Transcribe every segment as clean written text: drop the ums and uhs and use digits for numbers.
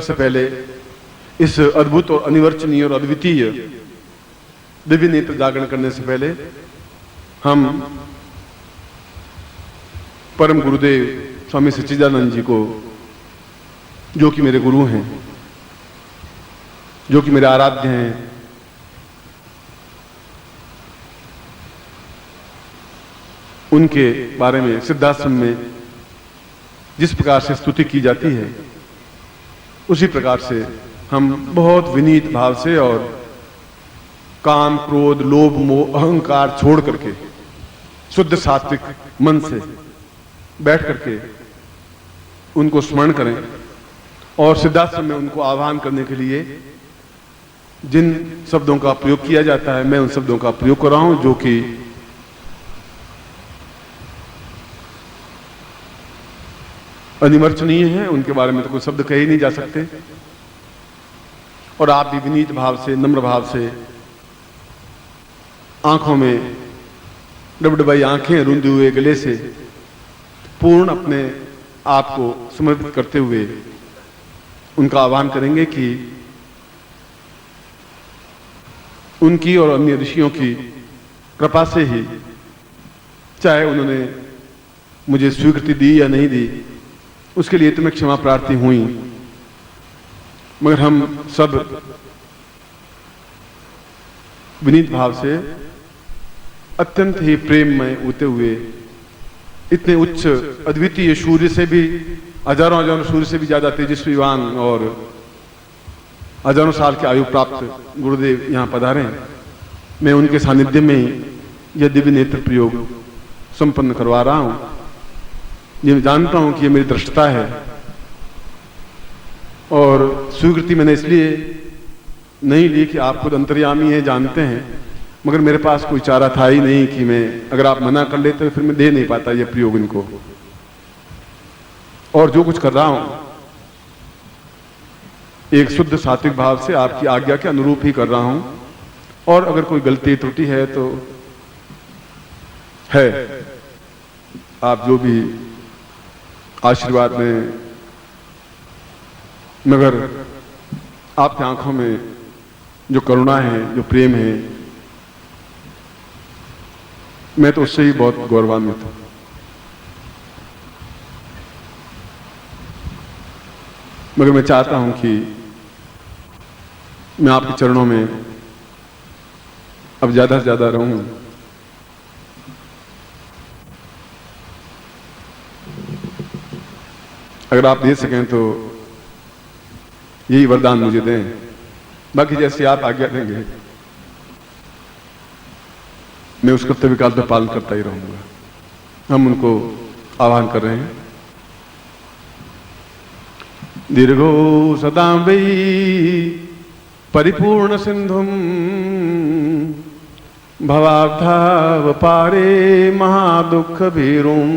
से पहले इस अद्भुत और अनिवर्चनीय और अद्वितीय दिव्य नेत्र जागरण करने से पहले हम परम गुरुदेव स्वामी सच्चिदानंद जी को, जो कि मेरे गुरु हैं, जो कि मेरे आराध्य हैं, उनके बारे में सिद्धाश्रम में जिस प्रकार से स्तुति की जाती है, उसी प्रकार से हम बहुत विनीत भाव से और काम, क्रोध, लोभ, मोह, अहंकार छोड़ करके शुद्ध सात्विक मन से बैठ करके उनको स्मरण करें और सिद्धाश्रम में उनको आह्वान करने के लिए जिन शब्दों का प्रयोग किया जाता है, मैं उन शब्दों का प्रयोग कर रहा हूं, जो कि अनिवर्चनीय है। उनके बारे में तो कोई शब्द कहे नहीं जा सकते। और आप भी विनीत भाव से, नम्र भाव से, आंखों में डबडबाई आंखें, रुंधे हुए गले से पूर्ण अपने आप को समर्पित करते हुए उनका आह्वान करेंगे कि उनकी और अन्य ऋषियों की कृपा से ही, चाहे उन्होंने मुझे स्वीकृति दी या नहीं दी, उसके लिए तो मैं क्षमा प्रार्थी हुई, मगर हम सब विनीत भाव से अत्यंत ही प्रेम में उते हुए इतने उच्च अद्वितीय सूर्य से भी, हजारों हजारों सूर्य से भी ज्यादा तेजस्वीवान और हजारों साल के आयु प्राप्त गुरुदेव यहाँ पधारे हैं। मैं उनके सानिध्य में ही यह दिव्य नेत्र प्रयोग संपन्न करवा रहा हूं। ये जानता हूं कि ये मेरी दृष्टता है और स्वीकृति मैंने इसलिए नहीं ली कि आप खुद अंतर्यामी हैं, जानते हैं, मगर मेरे पास कोई चारा था ही नहीं कि मैं, अगर आप मना कर लेते तो फिर मैं दे नहीं पाता ये प्रयोग इनको। और जो कुछ कर रहा हूं एक शुद्ध सात्विक भाव से आपकी आज्ञा के अनुरूप ही कर रहा हूं, और अगर कोई गलती त्रुटि है तो है, आप जो भी आशीर्वाद में, मगर आपकी आंखों में जो करुणा है, जो प्रेम है, मैं तो उससे ही बहुत गौरवान्वित हूं। मगर मैं चाहता हूं कि मैं आपके चरणों में अब ज्यादा से ज्यादा रहूं। अगर आप दे सकें तो यही वरदान मुझे दें, बाकी जैसे आप आज्ञा देंगे मैं उस कर्तव्य काल पर पालन करता ही रहूंगा। हम उनको आह्वान कर रहे हैं। दीर्घो सदा वै परिपूर्ण सिंधुम भवाब्धाव पारे महादुख भीरुम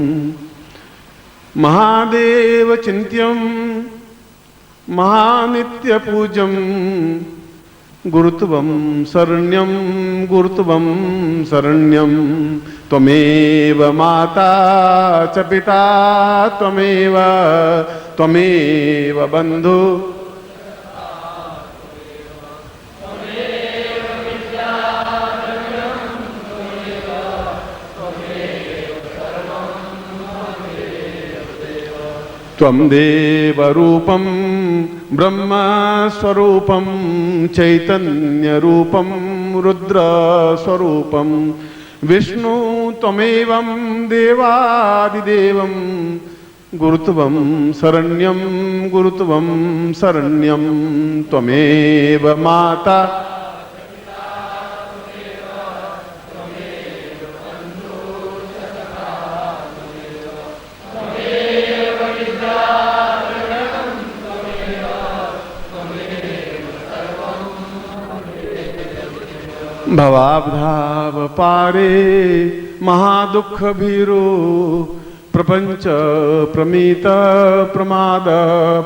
महादेव चिंत्यम महानित्य पूज्यम गुरुत्वम शरण्यम गुरुत्वम शरण्यम त्वमेव माता च पिता त्वमेव त्वमेव बंधु त्वं देव रूपं ब्रह्म स्वरूपं चैतन्य रूपं रुद्र स्वरूपं विष्णु त्वमेवं देवादिदेवं गुरुत्वं शरण्यं गुरुत्वं शरण्यं त्वमेव माता भवाब्धाव पारे महादुख भीरो प्रपंच प्रमीत प्रमाद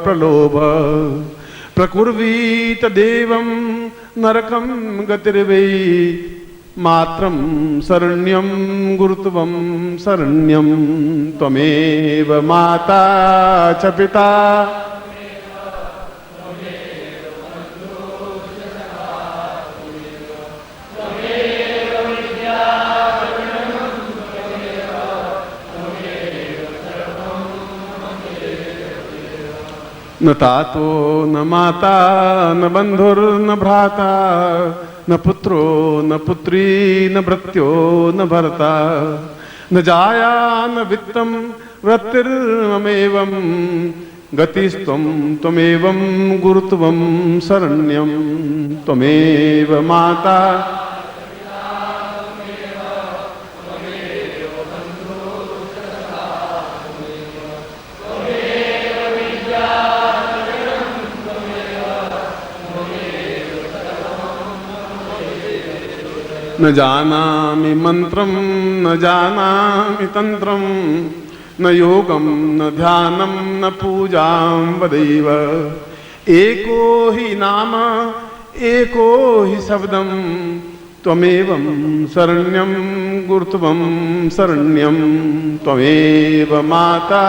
प्रलोभ प्रकुर्वीत देवं नरकं गतिर्वै मात्रं शरण्यं गुरुत्वं शरण्यं त्वमेव माता च पिता न तातो न माता न बंधुर्न भ्राता न पुत्रो न पुत्री न भृत्यो न भर्ता न जाया न वित्तं वृत्तिर्ममेवं गतिस्त्वं त्वमेवं गुरुत्वं शरण्यं त्वमेव माता न जानामि मंत्रं न जानामि तंत्रं न योगं न ध्यानं न पूजां वदैव एको हि नाम एको हि शब्दं त्वमेवं शरण्यं गुरुत्वं शरण्यं त्वमेव माता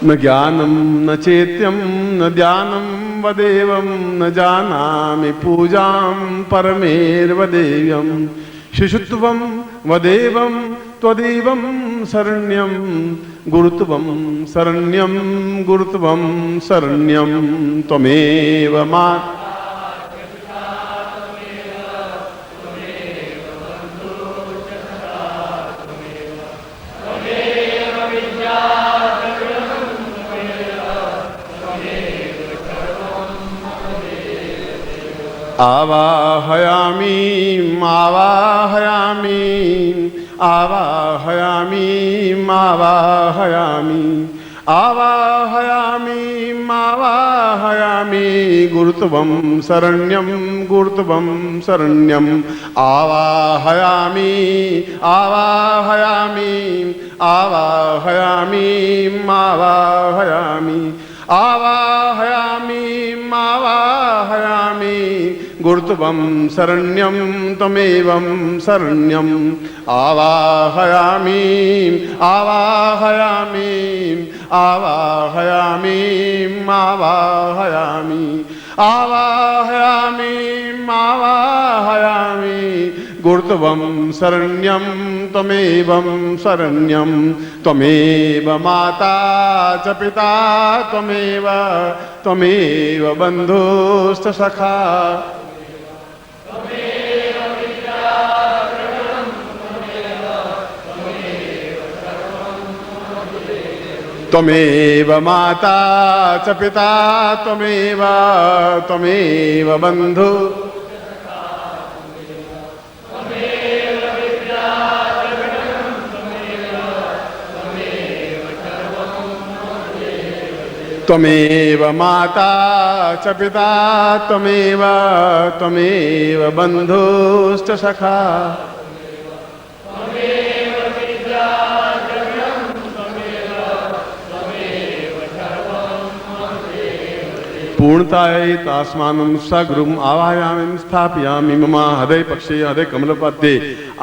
न ज्ञानं न चेत्यं न ध्यानं वदेवं न जानामि पूजां परमेर्वदेव्यं शिशुत्वं वदेवं त्वदेवं शरण्यं गुरुत्वं शरण्यं गुरुत्वं शरण्यं त्वमेव माता आवाहयामि आवाहयामि आवाहयामि आवाहयामि आवाहयामि आवाहयामि गुरुत्वं शरण्यं गुरुत्वं शरण्यं आवाहयामि आवाहयामि आवाहयामि आवाहयामि आवाहयामि आवाहयामि गुरुत्वं शरण्यं त्वमेवं शरण्यं आवाहयामि आवाहयामि आवाहयामि आवाहयामि आवाहयामि आवाहयामि गुरुत्वं शरण्यं त्वमेवं शरण्यं त्वमेव माता च पिता त्वमेव त्वमेव बन्धुश्च सखा त्वमेव माता च पिता त्वमेव त्वमेव बन्धु त्वमेव माता च पिता त्वमेव त्वमेव बन्धुश्च सखा पूर्णतायै तास्मानं सगुरुम् आवाहयामि स्थापयामि मम हृदय पक्षे हृदय कमलपद्ये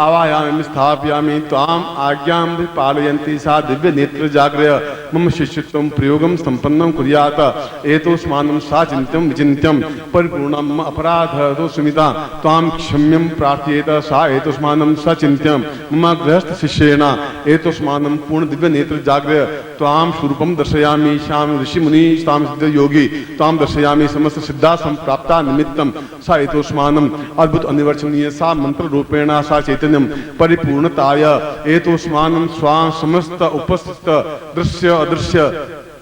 आवाहयामि स्थापयामि त्वाम् आज्ञां पालयन्ति सा दिव्य नेत्र जागृय मम शिष्यत्वं प्रयोगं सम्पन्नं कुर्यात् एतोस्मानं सा चिन्त्यं विचिन्त्यं परिपूर्णं मम अपराधः दोषमिता त्वां क्षम्यं प्रार्थयेत सा एतोस्मानं सा चिन्त्यं मम गृहस्थ शिष्येण एतोस्मानं पूर्ण दिव्य नेत्र जागृय त्वां स्वरूपं दर्शयामि श्याम ऋषि मुनि तां सिद्ध योगी त्वां दर्शयामि समस्त सिद्धा संप्राप्ता निमित्तं सा एतोस्मानं अद्भुत अनिवर्चनीय सा मंत्र रूपेण सा चैतन्यं परिपूर्णताय एतोस्मानं स्वां समस्त उपस्थित दृश्य अदृश्य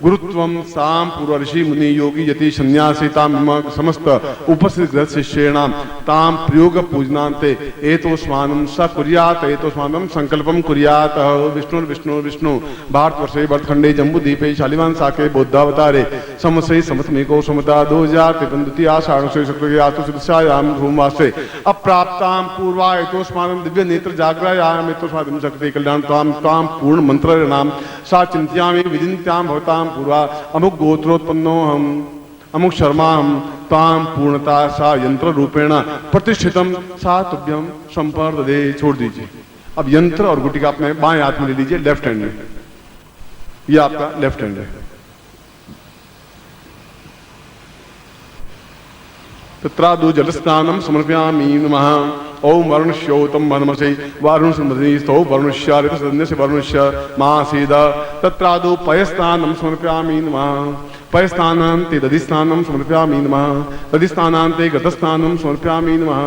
गुरुत्वं सां पूर्व ऋषि मुनि योगी यति सन्यासी तां मम समस्त उपस्थित ग्रह शिष्येणां तां प्रयोग पूजनान्ते एतोस्मानं स कुर्यात् एतोस्मानं संकल्पं कुर्यात् विष्णु विष्णु विष्णु भारतवर्षे भरतखंडे जम्बूद्वीपे शालिवाहन शाके बौद्धावतारे समसै समतमेको समता 2053 आषाढ़ शुक्लयाम धूमवासे अप्राप्तां पूर्वा एतोस्मानं दिव्य नेत्र जागरायाम एतोस्मानं शक्ति कल्याण तां पूर्ण मंत्र नाम सा चिंत्यामि विचिन्त्यां भवतां पूर्वा अमुक गोत्रोत्पन्नो हम अमुक शर्मा हम ताम पूर्णता सा यंत्र रूपेण प्रतिष्ठितम सा तुभ्यम संपर्दे। छोड़ दीजिए। अब यंत्र और गुटिका अपने बाएं हाथ में ले लीजिए, लेफ्ट हैंड में। ये आपका लेफ्ट हैंड है। तत्रादो जलस्नानं समर्पयामि नमः। ओम वरुणस्योतम वनमसे वारुण समृद्धो वरुणस्य ऋतसदन्यस्य वरुणस्य मासीद। तत्रादो पयस्नानं समर्पयामि नमः। पयस्नानान्ते दधिस्नानं समर्पयामि नमः। दधिस्नानान्ते गतस्नानं समर्पयामि नमः।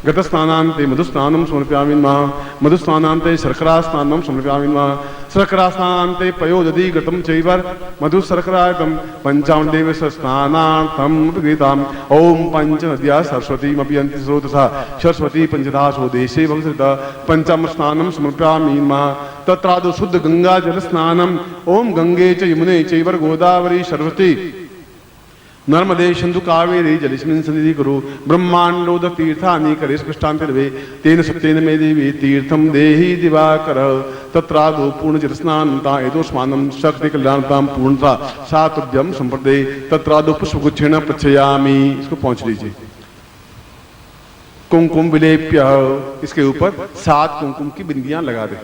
गतस्नानान्ते मधुस्नानं समर्पयामि नमः। मधुस्नानान्ते शर्करास्नानं समर्पयामि नमः। शर्करास्नानान्ते पयोदधि गतं चैव मधुशर्करायतं पञ्चामदेवस्य स्नानार्थं गीताम्। ओम पंचनद्या सरस्वतीमपि यन्ति स्रोतसा सरस्वती पंचदासो देशे भवसृता पंचम स्नानं समर्पयामि नमः। तत्रादो शुद्ध गंगा जल स्नानम। ओम गंगे च यमुने चैव गोदावरी सरस्वती नर्मदे सिंधु कावेरी जलेस्मिन् सन्निधि कुरु। ब्रह्मांडोद तीर्थानि करे स्पष्टांतिर्वे तेन सत्येन मे देवी तीर्थम देहि दिवाकर। तत्रादो पूर्ण जल स्नानता एतो स्नानं शक्ति कल्याणतां पूर्णता सातुभ्यम संप्रदे। तत्रादो पुष्पगुच्छेन प्रच्छयामि। इसको पहुंच लीजिए। कुमकुम विलेप्य, इसके ऊपर 7 कुमकुम की बिंदियां लगा दे।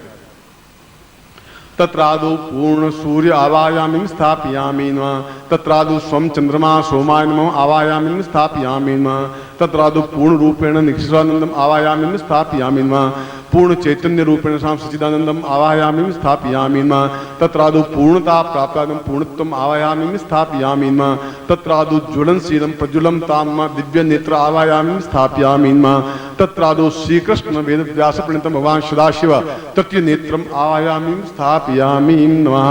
तत्रादो पूर्ण सूर्य आवायामिं स्थापयामि नमः। तत्रादो स्वम चंद्रमा सोमाय नमः आवायामिं स्थापयामि नमः। तत्रादो पूर्ण रूपेण निक्षिप्तानंदम आवायामिं स्थापयामि नमः। पूर्ण चैतन्य रूपेण साम सच्चिदानंदम आवायामिं स्थापयामि नमः। तत्रादो पूर्णता प्राप्तादम पूर्णत्वम आवायामिं स्थापयामि नमः। तत्रादो ज्वलनशीलं प्रज्वलं ताम दिव्य नेत्र आवायामिं स्थापयामि नमः। तत्रादो श्री कृष्ण वेद व्यास प्रणीतम भगवान सदाशिव तृतीय नेत्रम आवायामिं स्थापयामि नमः।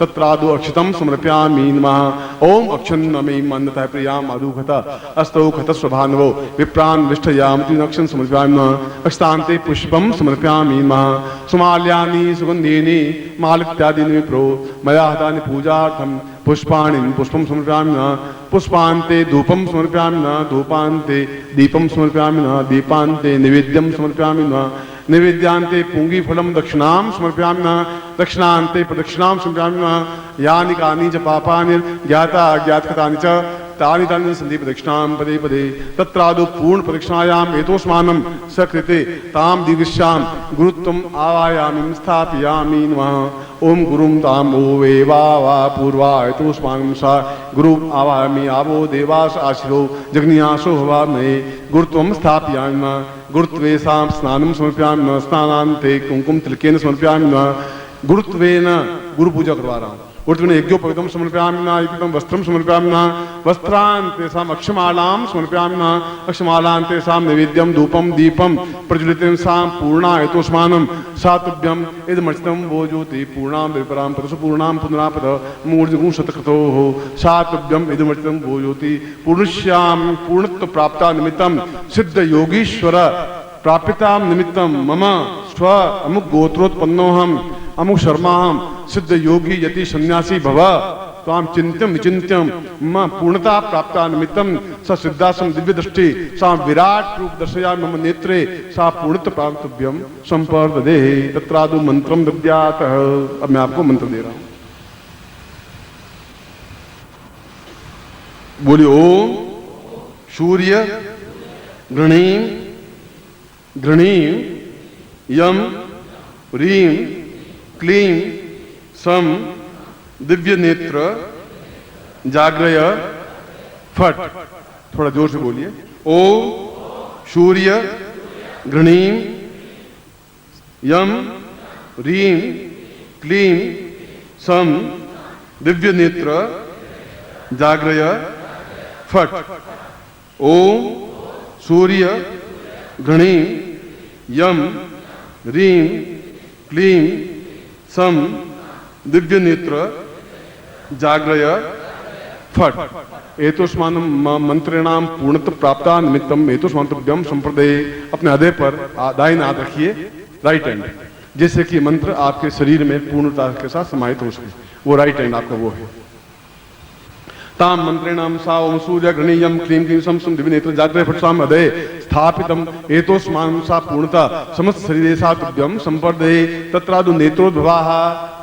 तत्रादो अक्षतम समर्पयामि नमः। ओम अक्षन्नमे मन्नतः प्रियां मधुखता अस्तौ खत स्वभानवो विप्रान् विष्ठयाम तीनक्षण समर्पयामि नमः। अष्टान्ते पुष्पम समर्पयामि नमः। सुमाल्यानि सुगंधीनि मालित्यादीनि विप्रो मया हतानि पूजार्थं पुष्पाणि पुष्पं समर्पयामि नमः। पुष्पान्ते धूपं समर्पयामि नमः। धूपान्ते दीपं समर्पयामि नमः। दीपान्ते नैवेद्यं समर्पयामि नमः। नैवेद्यान्ते पुंगीफलं दक्षिणां समर्पयामि नमः। दक्षिणान्ते प्रदक्षिणां समर्पयामि नमः। यानि कानि च पापानि ज्ञाता अज्ञातकृतानि च तानि तानि सन्ति प्रदक्षिणां पदे पदे। तत्रादो पूर्ण प्रदक्षिणायाम् एतोस्मानं सकृते तां दीर्घश्यां गुरुत्वम् आवायामिं स्थापयामि नमः। ओम गुरुं तां वो वेवा वा पूर्वा एतोस्मानं सा गुरु आवायामि आवो देवास आशिरो जग्नियासो हवामहे गुरुत्वं स्थापयामि नमः। गुरुत्वेषां स्नानं समर्पयामि नमः। स्नानान्ते कुंकुम तिलकेन समर्पयामि नमः। गुरुत्वेन गुरु पूजा करवा रहा हूँ। गुरुत्वेन यज्ञोपवीतं समर्पयामि नमः। यज्ञोपवीतं वस्त्रं समर्पयामि नमः। वस्त्रान्तेषाम् अक्षमालां समर्पयामि नमः। अक्षमालान्तेषां नैवेद्यं धूपं दीपं प्रज्वलितेषां पूर्णायतोस्मानं सातुभ्यम् इदमर्चितं वो ज्योति पूर्णां विपरां परसु पूर्णां पुनरापद मूर्जगुं शतक्रतोः सातुभ्यम् इदमर्चितं वो ज्योति पूर्णश्यां पूर्णत्व प्राप्ता निमित्तं सिद्ध योगीश्वर प्रापितां निमित्तं मम स्व अमुक गोत्रोत्पन्नोऽहम् अमुक शर्माहम सिद्ध योगी यति सन्यासी भव ताम चिंत्यम विचिंत्यम मम पूर्णता प्राप्ता निमित्तम स सिद्धासम दिव्य दृष्टि सा विराट रूप दर्शया मम नेत्रे सा पूर्णत्व प्राप्तव्यम संपर्ददे। तत्रादो मंत्रम दद्यातः। अब मैं आपको मंत्र दे रहा हूं। बोलिए ओम सूर्य गृणीं गृणीं यम रीं क्लीं सम दिव्य नेत्र जाग्रय फट। थोड़ा जोर से बोलिए। ओम सूर्य गृणीं यम रीं क्लीं सम दिव्य नेत्र जाग्रय फट। ओम सूर्य गृणीं यम रीं क्लीं सम दिव्य नेत्र जाग्रय फट। एतोस्मानं मंत्रेणाम पूर्णत्व प्राप्ता निमित्तम एतोस्मान्तव्यम संप्रदे। अपने हृदय पर दाहिने हाथ रखिए, राइट हैंड, जैसे कि मंत्र आपके शरीर में पूर्णता के साथ समाहित हो सके। वो राइट हैंड आपका वो है। ताम मंत्रेणाम सा ओम सूर्य गृणीयम क्लीं क्लीं सम दिव्य नेत्र जाग्रय फट साम हृदय स्थापितम एतोस्मानं सा पूर्णता समस्त शरीरे सातुभ्यम संपर्दे। तत्रादो नेत्रोद्भवाः।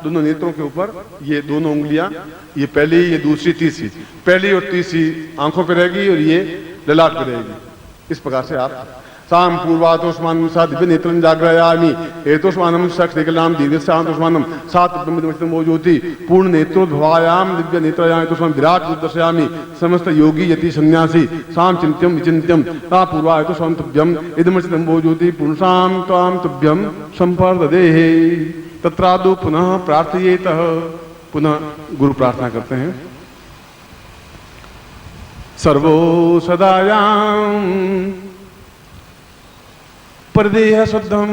दोनों नेत्रों के ऊपर ये दोनों उंगलियां, ये पहली ये दूसरी तीसरी, पहली और तीसरी आंखों पे रहेगी और ये ललाट पे रहेगी। इस प्रकार से आप साम पूर्वातोष्मानं सा दिव्य नेत्रं जागृयामि एतोष्मानं सक्षेकलाम दीर्घशांतोष्मानं सात ब्रह्मदिवसं वो ज्योति पूर्ण नेत्रोद्भवायाम दिव्य नेत्रयाम एतोष्मानं विराट रूप दर्शयामि समस्त योगी यति सन्यासी साम चिंत्यम विचिंत्यम सा पूर्वातोष्मानं तुभ्यम इदमचितं वो ज्योति पुरुषां त्वां तुभ्यम संपर्ददेहे तत्रादौ पुनः प्रार्थयेतः। पुनः गुरु प्रार्थना करते हैं। सर्वो सदायां परदेह शुद्धं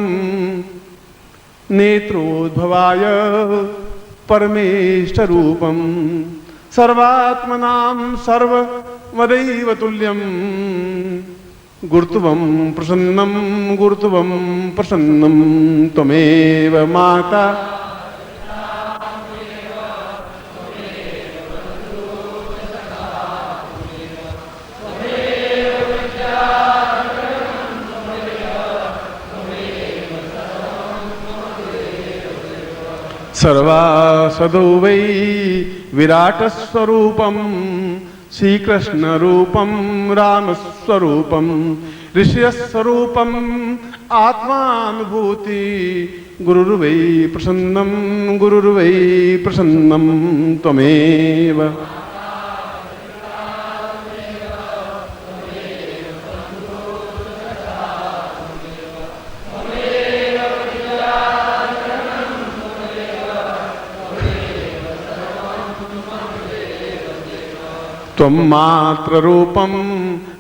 नेत्रोद्भवाय परमेष्ठ रूपं सर्वात्मनां सर्ववदैव तुल्यं गुरुत्वं प्रसन्नं गुरुत्वं प्रसन्नं त्वमेव माता सर्वासदो वै विराट स्वरूपम श्रीकृष्ण रूपम राम स्वरूपम ऋषि स्वरूपम आत्मानुभूति गुरुर्वै प्रसन्नम गुरुर्वै प्रसन्नम त्वमेव। त्वं मात्र रूपं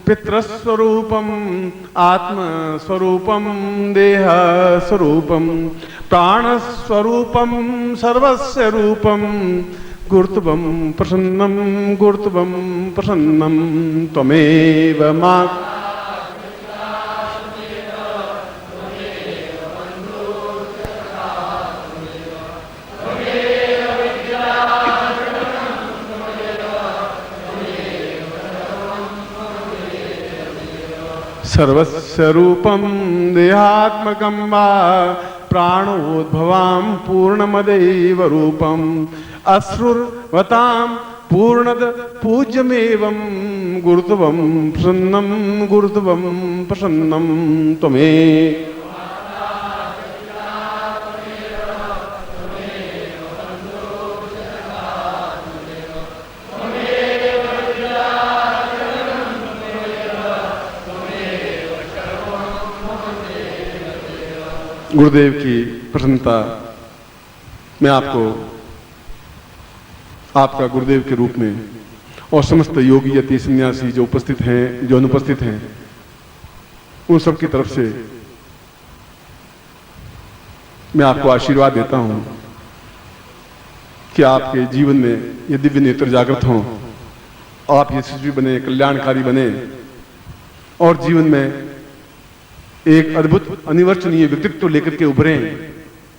पितृस्वरूपं आत्मस्वरूपं देह स्वरूपं प्राणस्वरूपं सर्वस्य रूपं गुरुत्वं प्रसन्नं गुरुत्वं प्रसन्नं त्वमेव माता सर्वस्य रूपं देहात्मकं वा प्राणोद्भवां पूर्णमदैव रूपम् अश्रुर्वतां पूर्णद पूज्यमेवं गुरुत्वं प्रसन्नं गुरुत्वं प्रसन्नं त्वमेव। गुरुदेव की प्रसन्नता मैं आपको आपका गुरुदेव के रूप में और समस्त योगी यति सन्यासी जो उपस्थित हैं जो अनुपस्थित हैं उन सब की तरफ से मैं आपको आशीर्वाद देता हूं कि आपके जीवन में ये दिव्य नेत्र जागृत हों, आप यशस्वी बने, कल्याणकारी बने और जीवन में एक अद्भुत अनिवर्चनीय व्यक्तित्व लेकर के उभरे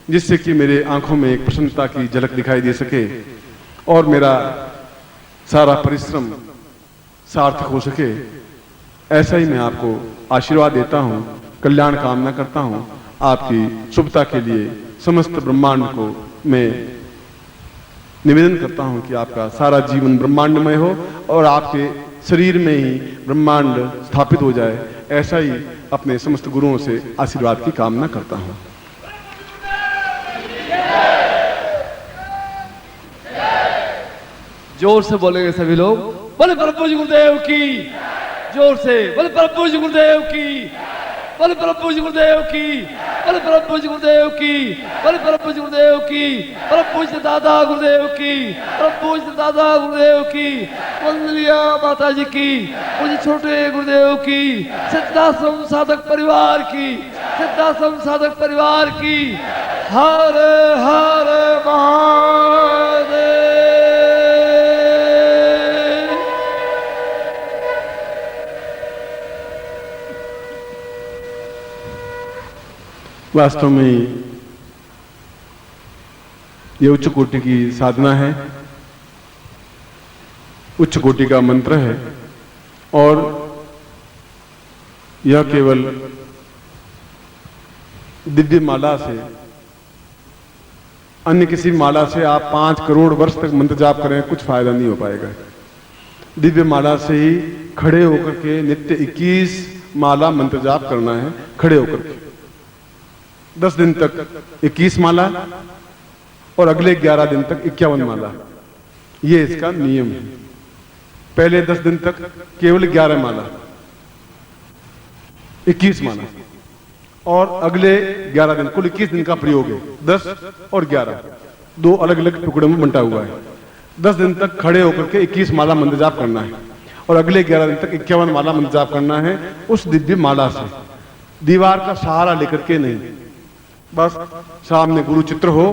जिससे कि मेरे आंखों में एक प्रसन्नता की झलक दिखाई दे सके और मेरा सारा परिश्रम सार्थक हो सके। ऐसा ही मैं आपको आशीर्वाद देता हूं, कल्याण कामना करता हूं। आपकी शुभता के लिए समस्त ब्रह्मांड को मैं निवेदन करता हूं कि आपका सारा जीवन ब्रह्मांडमय हो और आपके शरीर में ही ब्रह्मांड स्थापित हो जाए। ऐसा ही अपने समस्त गुरुओं से आशीर्वाद की कामना करता हूं। जोर से बोलेंगे सभी लोग, बोले परम पूज्य गुरुदेव की। जोर से बोले परम पूज्य गुरुदेव की, बोले परम पूज्य गुरुदेव की, बोले परम पूज्य गुरुदेव की, बोले परम पूज्य गुरुदेव की, परम पूज्य दादा गुरुदेव की, परम पूज्य दादा गुरुदेव की, वंदनीय माता जी की, मुझे छोटे गुरुदेव की, सिद्धाश्रम साधक परिवार की, सिद्धाश्रम साधक परिवार की। हर हर महादेव। वास्तव में ये उच्च कोटि की साधना है, उच्च कोटि का मंत्र है और यह केवल दिव्य माला से, अन्य किसी माला से आप 5 करोड़ वर्ष तक मंत्र जाप करें कुछ फायदा नहीं हो पाएगा। दिव्य माला से ही खड़े होकर के नित्य 21 माला मंत्र जाप करना है खड़े होकर के। 10 दिन तक 21 माला और अगले 11 दिन तक 51 माला, ये इसका नियम है। पहले 10 दिन तक केवल 11 माला, 21 माला, और अगले 11 दिन, कुल 21 दिन का प्रयोग है। 10 और 11 दो अलग अलग टुकड़ों में बंटा हुआ है। 10 दिन तक खड़े होकर के 21 माला मंत्र जाप करना है और अगले 11 दिन तक 51 माला मंत्र जाप करना है उस दिव्य माला से। दीवार का सहारा लेकर के नहीं, बस सामने गुरु चित्र हो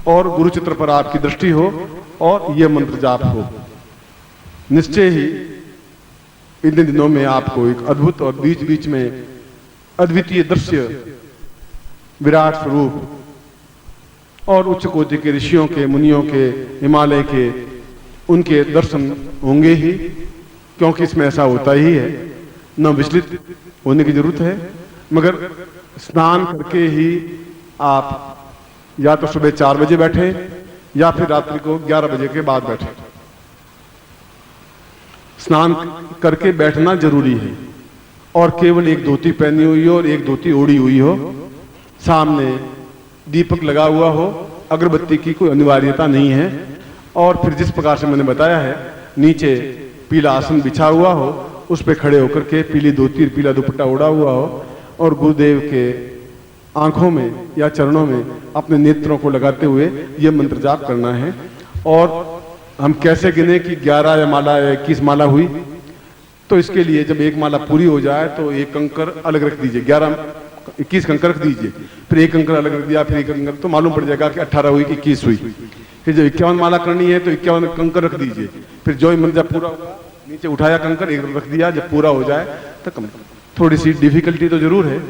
और गुरु चित्र पर आपकी दृष्टि हो और यह मंत्र जाप हो। निश्चय ही इन दिनों में आपको एक अद्भुत और बीच बीच में अद्वितीय दृश्य, विराट स्वरूप और उच्च कोटि के ऋषियों के, मुनियों के, हिमालय के, उनके दर्शन होंगे ही, क्योंकि इसमें ऐसा होता ही है। न विचलित होने की जरूरत है, मगर स्नान करके ही आप या तो सुबह 4 बजे बैठे या फिर रात्रि को 11 बजे के बाद बैठे। स्नान करके बैठना जरूरी है और केवल एक धोती पहनी हुई हो और एक धोती ओढ़ी हुई हो, सामने दीपक लगा हुआ हो, अगरबत्ती की कोई अनिवार्यता नहीं है। और फिर जिस प्रकार से मैंने बताया है, नीचे पीला आसन बिछा हुआ हो, उस पे खड़े होकर के पीली धोती, पीला दुपट्टा ओढ़ा हुआ हो और गुरुदेव के आंखों में या चरणों में अपने नेत्रों को लगाते हुए यह मंत्र जाप करना है। और हम कैसे गिने कि 11 या माला या 21 माला हुई, तो इसके लिए जब एक माला पूरी हो जाए तो एक कंकर अलग रख दीजिए। 21 कंकर रख दीजिए, फिर एक कंकर अलग रख दिया, फिर एक कंकर, तो मालूम पड़ जाएगा कि 18 हुई कि 21 हुई। फिर जब 51 माला करनी है तो 51 कंकर रख दीजिए। फिर जो मंत्र जब पूरा होगा, नीचे उठाया कंकर, एक रख दिया, जब पूरा हो जाए तो कम। थोड़ी सी डिफिकल्टी तो जरूर है,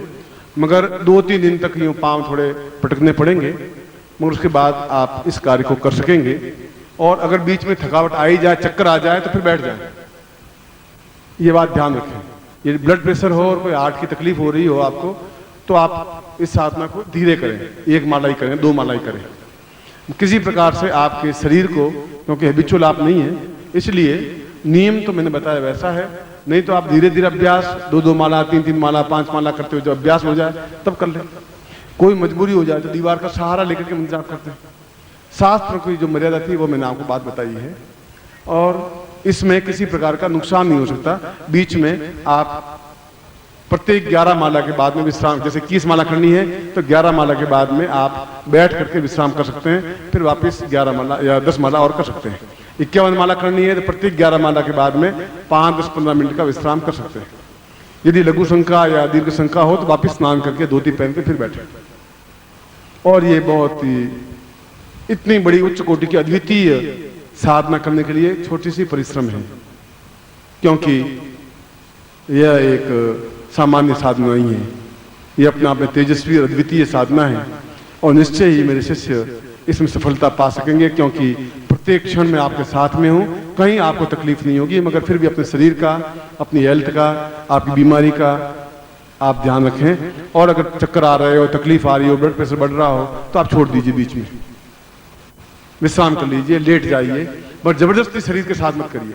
मगर 2-3 दिन तक यूं पांव थोड़े पटकने पड़ेंगे, मगर उसके बाद आप इस कार्य को कर सकेंगे। और अगर बीच में थकावट आ ही जाए, चक्कर आ जाए, तो फिर बैठ जाए। ये बात ध्यान रखें। ये ब्लड प्रेशर हो और कोई हार्ट की तकलीफ हो रही हो आपको, तो आप इस साधना को धीरे करें, 1 माला ही करें, 2 माला ही करें। किसी प्रकार से आपके शरीर को, क्योंकि हैबिचुअल आप नहीं है, इसलिए नियम तो मैंने बताया वैसा है। नहीं तो आप धीरे धीरे अभ्यास 2-2 माला, 3-3 माला, 5 माला करते हो, जब अभ्यास हो जाए तब कर ले। कोई मजबूरी हो जाए तो दीवार का सहारा लेकर के मंत्र जाप करते हैं। शास्त्र की जो मर्यादा थी वो मैंने आपको बात बताई है, और इसमें किसी प्रकार का नुकसान नहीं हो सकता। बीच में आप प्रत्येक 11 माला के बाद में विश्राम, जैसे 21 माला करनी है तो 11 माला के बाद में आप बैठ करके विश्राम कर सकते हैं, फिर वापस 11 माला या 10 माला और कर सकते हैं। 51 माला करनी है तो प्रत्येक 11 माला के बाद में 5-10-15 मिनट का विश्राम कर सकते हैं। यदि लघु शंका या दीर्घ शंका हो तो वापस स्नान करके धोती पहन के फिर बैठे। और ये बहुत ही इतनी बड़ी उच्च कोटि की अद्वितीय साधना करने के लिए छोटी सी परिश्रम है, क्योंकि यह एक सामान्य साधना नहीं है, यह अपने आप में तेजस्वी और अद्वितीय साधना है। और निश्चय ही मेरे शिष्य इसमें सफलता पा सकेंगे, क्योंकि प्रत्येक क्षण में आपके साथ में हूं। कहीं आपको तकलीफ नहीं होगी, मगर फिर भी अपने शरीर का, अपनी हेल्थ का, आपकी बीमारी का आप ध्यान रखें। और अगर चक्कर आ रहे हो, तकलीफ आ रही हो, ब्लड प्रेशर बढ़ रहा हो, तो आप छोड़ दीजिए, बीच में विश्राम कर लीजिए, लेट जाइए, पर जबरदस्ती शरीर के साथ मत करिए।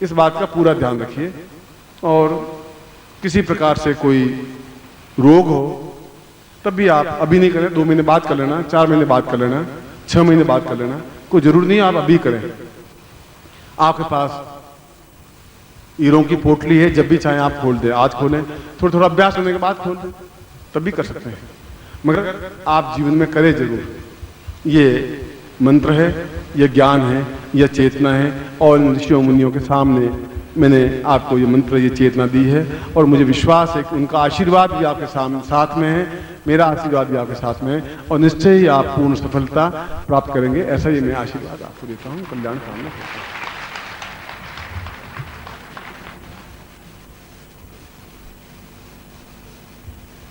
इस बात का पूरा ध्यान रखिए। और किसी प्रकार से कोई रोग हो तब भी आप अभी नहीं करें, 2 महीने बाद कर लेना, 4 महीने बाद कर लेना, 6 महीने बाद कर लेना, कोई जरूर नहीं आप अभी करें। आपके पास हीरों की पोटली है, जब भी चाहे आप खोल दें, आज खोलें, थोड़ा थोड़ा अभ्यास होने के बाद खोल दें, तब भी कर सकते हैं, मगर आप जीवन में करें जरूर। ये मंत्र है, यह ज्ञान है, यह चेतना है, और ऋषियों मुनियों के सामने मैंने आपको ये मंत्र, ये चेतना दी है। और मुझे विश्वास है कि उनका आशीर्वाद भी आपके साथ में है, मेरा आशीर्वाद भी आपके साथ में है, और निश्चय ही आप पूर्ण सफलता प्राप्त करेंगे। ऐसा ही मैं आशीर्वाद आपको देता हूँ। कल्याण कामना करता हूँ।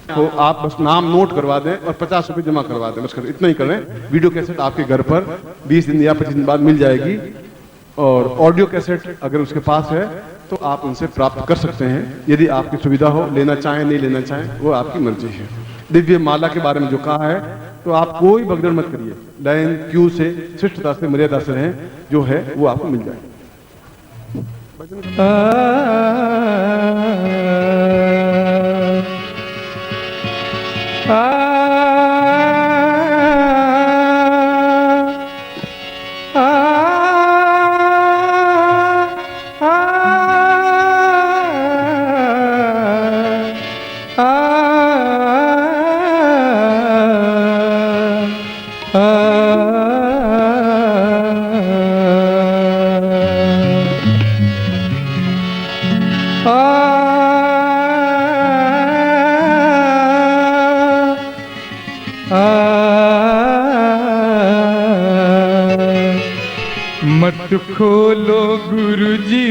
तो आप बस नाम नोट करवा दें और 50 रुपये जमा करवा दें, बस इतना ही करें। वीडियो कैसेट आपके घर पर 20 दिन या 25 दिन बाद मिल जाएगी, और ऑडियो कैसेट अगर उसके पास है तो आप उनसे प्राप्त कर सकते हैं। यदि आपकी सुविधा हो, लेना चाहें नहीं लेना चाहें, वो आपकी मर्जी है। दिव्य माला के बारे में जो कहा है, तो आप कोई भगदड़ मत करिए, लाइन क्यू से, शिष्टता से, मर्यादा से रहें, जो है वो आपको मिल जाए। मत खोलो गुरुजी